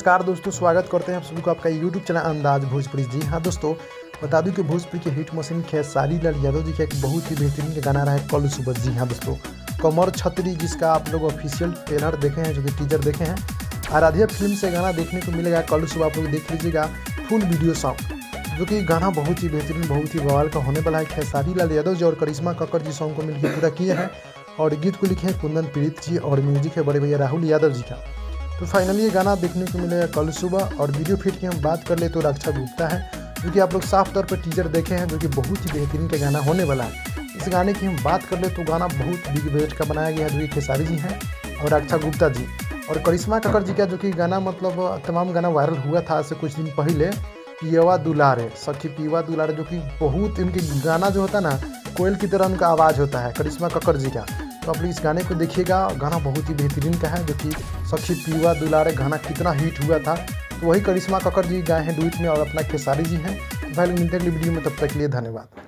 नमस्कार दोस्तों, स्वागत करते हैं आप सभी को आपका यूट्यूब चैनल अंदाज भोजपुरी। जी हाँ दोस्तों, बता दूं कि भोजपुरी के हिट मशीन खेसारी लाल यादव जी का एक बहुत ही बेहतरीन गाना रहा है कल सुबह। जी हाँ दोस्तों, कमर छतरी जिसका आप लोग ऑफिशियल ट्रेलर देखे हैं, जो कि टीजर देखे हैं। आराध्या फिल्म से गाना देखने को मिलेगा कल सुबह, आप लोग देख लीजिएगा फुल वीडियो सॉन्ग, जो कि गाना बहुत ही बेहतरीन, बहुत ही बवाल का होने वाला है। खेसारी लाल यादव जी और करिश्मा कक्कड़ जी सॉन्ग को मिलकर पूरा किए हैं और गीत को लिखे हैं कुंदन पीड़ित जी और म्यूजिक है बड़े भैया राहुल यादव जी का। तो फाइनली ये गाना देखने को मिलेगा कल सुबह। और वीडियो फीड की हम बात कर ले तो रक्षा गुप्ता है, जो कि आप लोग साफ तौर पर टीजर देखे हैं, जो कि बहुत ही बेहतरीन का गाना होने वाला है। इस गाने की हम बात कर ले तो गाना बहुत बिग बजट का बनाया गया है, जो कि खेसारी जी हैं और रक्षा गुप्ता जी और करिश्मा कक्कड़ जी का, जो कि गाना मतलब तमाम गाना वायरल हुआ था आज से कुछ दिन पहले, पियवा दुलारे सखी पियवा दुलारे, जो कि बहुत इनके गाना जो होता है ना, कोयल की तरह उनका आवाज़ होता है करिश्मा कक्कड़ जी का। तो आप लोग इस गाने को देखिएगा, गाना बहुत ही बेहतरीन का है, जो कि सखी पियवा दुलारे गाना कितना हिट हुआ था। तो वही करिश्मा कक्कड़ जी गाए हैं डुएट में और अपना खेसारी जी हैं। तो भाई लोग मिलते हैं अगली वीडियो में, तब तक के लिए धन्यवाद।